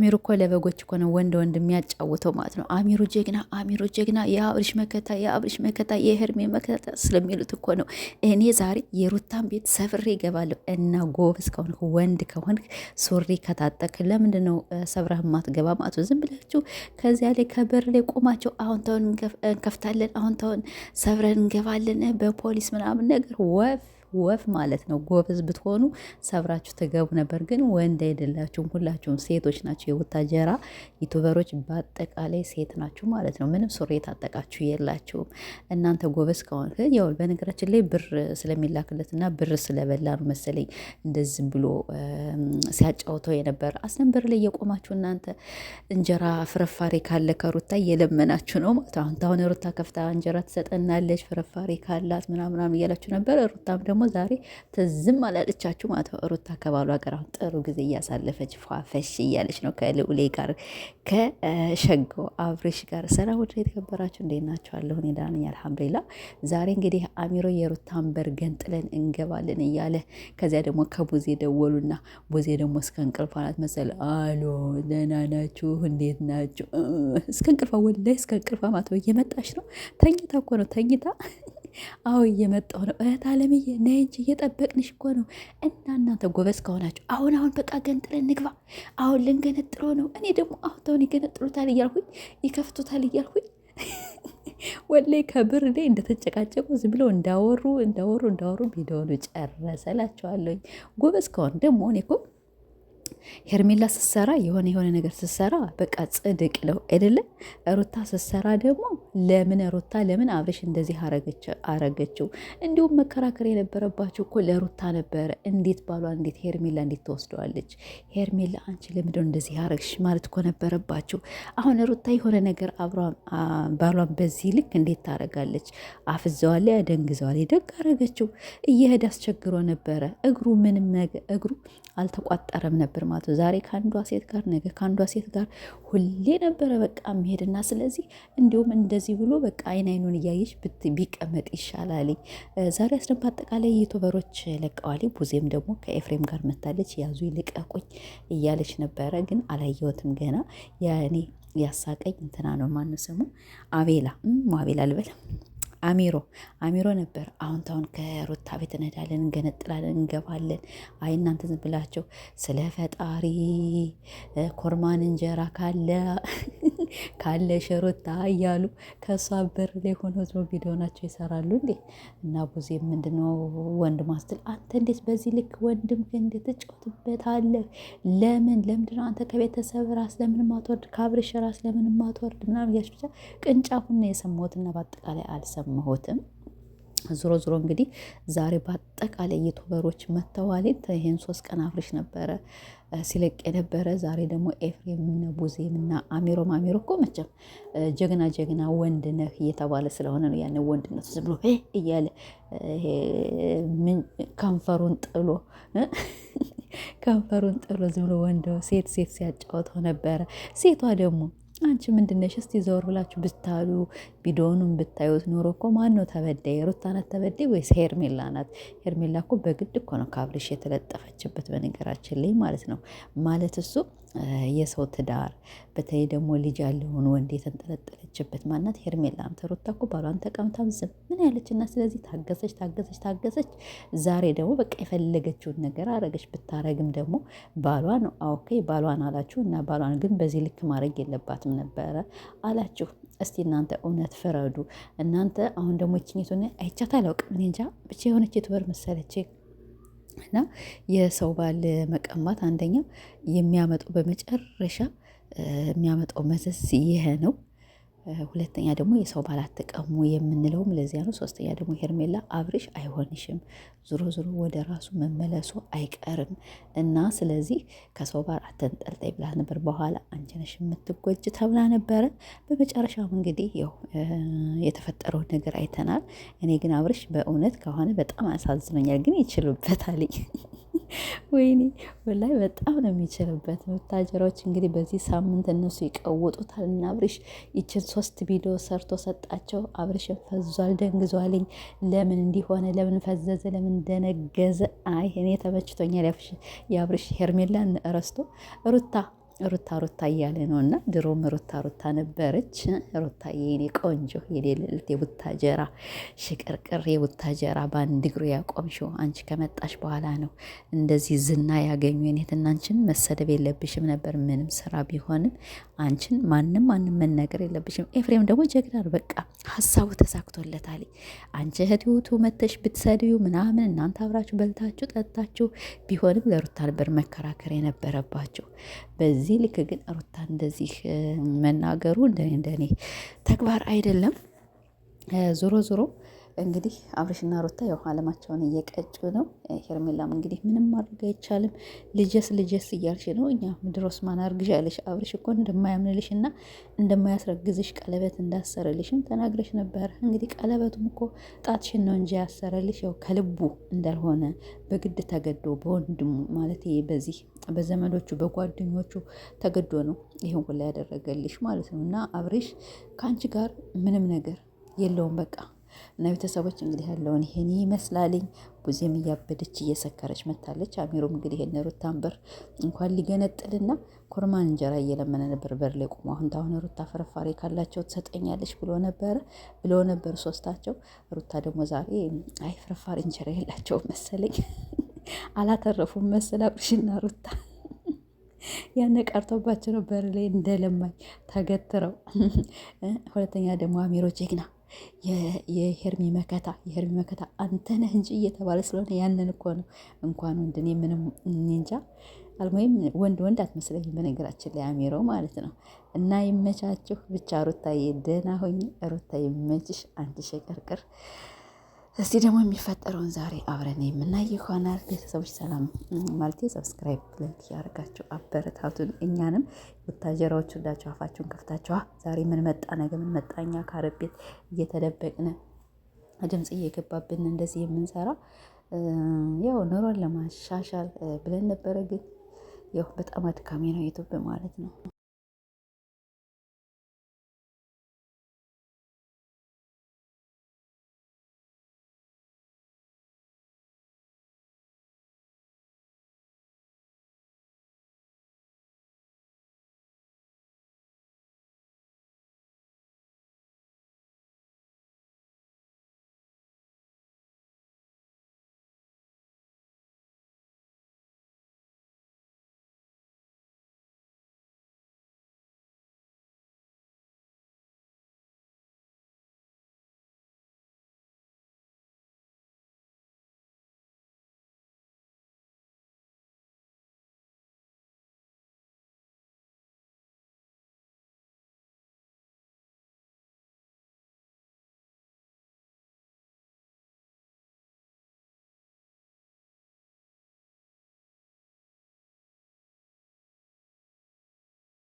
አሚሩ እኮ ለበጎች እኮ ነው ወንድ ወንድ የሚያጫውተው ማለት ነው። አሚሩ ጀግና፣ አሚሩ ጀግና፣ የአብርሽ መከታ፣ የአብርሽ መከታ፣ የሄርሜ መከታ ስለሚሉት እኮ ነው። እኔ ዛሬ የሩታን ቤት ሰፍሬ ይገባለሁ እና ጎበዝ ከሆንክ ወንድ ከሆንክ ሱሪ ከታጠቅ ለምንድን ነው ሰብረህ ማትገባ ማለት ነው? ዝም ብላችሁ ከዚያ ላይ ከበር ላይ ቆማቸው አሁን ተውን እንከፍታለን፣ አሁን ተውን ሰብረን እንገባለን በፖሊስ ምናምን ነገር ወፍ ማለት ነው። ጎበዝ ብትሆኑ ሰብራችሁ ትገቡ ነበር። ግን ወንድ አይደላችሁም፣ ሁላችሁም ሴቶች ናቸው። የቡታጀራ ዩቱበሮች በአጠቃላይ ሴት ናችሁ ማለት ነው። ምንም ሱሪ የታጠቃችሁ የላችሁም። እናንተ ጎበዝ ከሆን ያው በነገራችን ላይ ብር ስለሚላክለትና ብር ስለበላ ነው መሰለኝ እንደዚህ ብሎ ሲያጫውተው የነበረ አስነን ላይ የቆማችሁ እናንተ እንጀራ ፍርፋሪ ካለ ከሩታ እየለመናችሁ ነው ማለት አሁን ሩታ ከፍታ እንጀራ ትሰጠናለች ፍርፋሪ ካላት ምናምናም እያላችሁ ነበር። ሩታም ደግሞ ዛሬ ትዝም አላለቻችሁ ማለት ነው። ሩታ ከባሏ ጋር አሁን ጥሩ ጊዜ እያሳለፈች ፏፈሽ እያለች ነው ከልዑሌ ጋር ከሸጋው አብሬሽ ጋር። ሰላም ወደ የተከበራችሁ እንዴት ናችሁ? አለሁ እኔ ደህና ነኝ አልሐምዱሊላህ። ዛሬ እንግዲህ አሚሮ የሩታን በር ገንጥለን እንገባለን እያለ ከዚያ ደግሞ ከቡዜ ደወሉና ቡዜ ደግሞ እስከ እንቅልፏ ናት መሰለ አሎ ደህና ናችሁ እንዴት ናችሁ? እስከ እንቅልፏ ወላሂ እስከ እንቅልፏ ማለት ነው። እየመጣች ነው ተኝታ እኮ ነው ተኝታ አዎ እየመጣሁ ነው እህት አለምዬ ነይ እንጂ እየጠበቅንሽ እኮ ነው። እና እናንተ ጎበዝ ከሆናችሁ አሁን በቃ ገንጥለን ንግባ፣ አሁን ልንገነጥሎ ነው። እኔ ደግሞ አሁን ተውን ይገነጥሉታል እያልኩኝ ይከፍቱታል እያልኩኝ ወላሂ ከብር ላይ እንደተጨቃጨቁ ዝም ብለው እንዳወሩ ቪዲዮውን ጨረሰላቸዋለሁኝ። ጎበዝ ከሆን ደግሞ እኔ እኮ ሄርሜላ ስትሰራ የሆነ ነገር ስትሰራ በቃ ጽድቅ ነው አይደለም። ሩታ ስትሰራ ደግሞ ለምን አብርሽ እንደዚህ አረገችው? እንዲሁም መከራከር የነበረባቸው እኮ ለሩታ ነበረ። እንዴት ባሏን እንዴት ሄርሜላ እንዴት ተወስደዋለች? ሄርሜላ አንቺ ለምንድነው እንደዚህ አረግሽ ማለት እኮ ነበረባቸው። አሁን ሩታ የሆነ ነገር ባሏን በዚህ ልክ እንዴት ታረጋለች? አፍዘዋለ ያደንግዘዋል። ደግ አረገችው። እየሄድ አስቸግሮ ነበረ። እግሩ አልተቋጠረም ነበር ማለት ነው። ዛሬ ከአንዷ ሴት ጋር ነገ ከአንዷ ሴት ጋር ሁሌ ነበረ በቃ የሚሄድና ስለዚህ እንዲሁም እንደዚህ ብሎ በቃ አይኑን እያየች ቢቀመጥ ይሻላል። ዛሬ አስደንብ አጠቃላይ ዩቱበሮች ለቀዋል። ቡዜም ደግሞ ከኤፍሬም ጋር መታለች። ያዙ ይልቀቁኝ እያለች ነበረ፣ ግን አላየወትም ገና። ያኔ ያሳቀኝ እንትና ነው ማነው ስሙ አቤላ ልበል አሚሮ ነበር። አሁን ታውን ከሩታ ቤት እንሄዳለን፣ እንገነጥላለን፣ እንገባለን። አይ እናንተ ዝም ብላቸው ስለ ፈጣሪ ኮርማን እንጀራ ካለ ሽሩታ እያሉ ከእሷ በር ላይ ሆኖ ነው ቪዲዮ ናቸው ይሰራሉ እንዴ። እና ቡዜ ምንድነው ወንድ ማስትል አንተ እንዴት በዚህ ልክ ወንድም እንዴት ትጫወትበታለህ? ለምንድነው አንተ ከቤተሰብ ራስ ለምን ማትወርድ ከአብርሽ ራስ ለምን ማትወርድ ምናምን ያሽ ብቻ ቅንጫፉን ነው የሰማሁትና በአጠቃላይ አልሰማሁትም። ዞሮ እንግዲህ ዛሬ በአጠቃላይ ዩቱበሮች መተዋል። ይሄን 3 ቀን አብርሽ ነበረ ሲለቅ የነበረ። ዛሬ ደግሞ ኤፍሬምና ቡዜምና አሚሮ እኮ መቼም ጀግና ወንድ ነህ እየተባለ ስለሆነ ነው። ያን ወንድነቱ ዝም ብሎ እያለ ከንፈሩን ጥሎ ዝም ብሎ ወንድ ሴት ሲያጫወተው ነበረ። ሴቷ ደግሞ አንቺ ምንድነሽ? እስቲ ዘወር ብላችሁ ብታሉ ቪዲዮኑን ብታዩት ኖሮ እኮ ማን ነው ተበዳይ? ሩታ ናት ተበዳይ ወይስ ሄርሜላ ናት? ሄርሜላ እኮ በግድ እኮ ነው ከአብርሽ የተለጠፈችበት በነገራችን ላይ ማለት ነው። ማለት እሱ የሰው ትዳር በተለይ ደግሞ ልጅ ያለውን ወንድ የተንጠለጠለችበት ማናት? ሄርሜላ ናት። ሩታ እኮ ባሏን ተቀምታም ዝም ምን ያለችና ስለዚህ ታገሰች። ዛሬ ደግሞ በቃ የፈለገችውን ነገር አረገች። ብታረግም ደግሞ ባሏ ነው። ኦኬ ባሏን አላችሁ እና ባሏን ግን በዚህ ልክ ማድረግ የለባትም ነበረ አላችሁ። እስቲ እናንተ እውነት ፍረዱ። እናንተ አሁን ደግሞ ችኝቱን አይቻት አላውቅም እኔ እንጃ ብቻ የሆነች ዩቱበር መሰለች እና የሰው ባል መቀማት አንደኛ የሚያመጣው በመጨረሻ የሚያመጣው መዘዝ ይሄ ነው። ሁለተኛ ደግሞ የሰው ባል አትቀሙ የምንለውም ለዚያ ነው። ሶስተኛ ደግሞ ሄርሜላ አብርሽ አይሆንሽም፣ ዙሮ ወደ ራሱ መመለሱ አይቀርም እና ስለዚህ ከሰው ባል አተንጠልጣይ ብላ ነበር። በኋላ አንቺ ነሽ የምትጎጅ ተብላ ነበረ። በመጨረሻም እንግዲህ ያው የተፈጠረውን ነገር አይተናል። እኔ ግን አብርሽ በእውነት ከሆነ በጣም አሳዝኖኛል፣ ግን ይችሉበታል። ወይኔ ወላሂ በጣም ነው የሚችልበት። ወታጀሮች እንግዲህ በዚህ ሳምንት እነሱ ይቀውጡታል እና አብርሽ ይችን 3 ቪዲዮ ሰርቶ ሰጣቸው። አብርሽን ፈዟል፣ ደንግዟልኝ። ለምን እንዲሆነ ለምን ፈዘዘ፣ ለምን ደነገዘ? አይ እኔ ተመችቶኛል። የአብርሽ ሄርሜላን ረስቶ ሩታ ሩታ እያለ ነው እና ድሮም ሩታ ሩታ ነበረች። ሩታዬ የኔ ቆንጆ የሌልት የቡታጀራ ሽቅርቅር የቡታጀራ በአንድ እግሩ ያቆምሽው አንቺ ከመጣሽ በኋላ ነው እንደዚህ ዝና ያገኙ። የኔትና አንቺን መሰደብ የለብሽም ነበር ምንም ስራ ቢሆንም አንቺን ማንም መናገር የለብሽም። ኤፍሬም ደግሞ ጀግና ነው። በቃ ሀሳቡ ተሳክቶለታል። አንቺ እህትቱ መተሽ ብትሰድቢው ምናምን እናንተ አብራችሁ በልታችሁ ጠጥታችሁ ቢሆንም ለሩታ ነበር መከራከር የነበረባችሁ። በዚህ ልክ ግን ሩታ እንደዚህ መናገሩ እንደኔ ተግባር አይደለም። ዞሮ ዞሮ እንግዲህ አብርሽና ሩታ ያው አለማቸውን እየቀጩ ነው። ሄርሜላም እንግዲህ ምንም ማድረግ አይቻልም። ልጀስ እያልሽ ነው። እኛ ምድሮስ ማን አርግዣለሽ? አብርሽ እኮ እንደማያምንልሽ እና እንደማያስረግዝሽ ቀለበት እንዳሰረልሽም ተናግረሽ ነበር። እንግዲህ ቀለበቱም እኮ ጣትሽን ነው እንጂ ያሰረልሽ ያው ከልቡ እንዳልሆነ በግድ ተገዶ በወንድሙ ማለት በዚህ በዘመዶቹ በጓደኞቹ ተገዶ ነው ይህን ሁላ ያደረገልሽ ማለት ነው። እና አብርሽ ከአንቺ ጋር ምንም ነገር የለውም በቃ። እና ቤተሰቦች እንግዲህ ያለውን ይሄን ይመስላልኝ። ቡዜም እያበደች እየሰከረች መታለች። አሚሮም እንግዲህ ይሄን ሩታን በር እንኳን ሊገነጥልና ኮርማን እንጀራ እየለመነ ነበር በር ላይ ቆሞ። አሁን ሩታ ፍርፋሪ ካላቸው ትሰጠኛለች ብሎ ነበር ሶስታቸው። ሩታ ደግሞ ዛሬ አይ ፍርፋሪ እንጀራ የላቸውም መሰለኝ አላተረፉም መሰል አብርሽና ሩታ ያነ ቀርቶባቸው ነው በር ላይ እንደለማኝ ተገትረው። ሁለተኛ ደግሞ አሚሮ ጀግና የሄርሚ መከታ አንተ ነህ እንጂ እየተባለ ስለሆነ ያንን እኮ ነው እንኳን ወንድ እኔ ምንም እንጃ አልሞይም ወንድ አትመስለኝም በነገራችን ላይ አሚሮ ማለት ነው። እና ይመቻችሁ ብቻ ሩታዬ ደህና ሆኝ። ሩታ ይመችሽ አንቺ ሸቀርቅር። እስቲ ደግሞ የሚፈጠረውን ዛሬ አብረን የምናይ ይሆናል። ቤተሰቦች ሰላም ማለት ሰብስክራይብ ላይክ ያደርጋችሁ አበረታቱን። እኛንም ወታጀራዎች ሁላችሁ አፋችሁን ከፍታችኋ ዛሬ ምን መጣ ነገ ምን መጣ እኛ ከአረብ ቤት እየተደበቅን ድምጽ እየገባብን እንደዚህ የምንሰራ ያው ኑሮን ለማሻሻል ብለን ነበረ። ግን ያው በጣም አድካሚ ነው ዩቲዩብ ማለት ነው።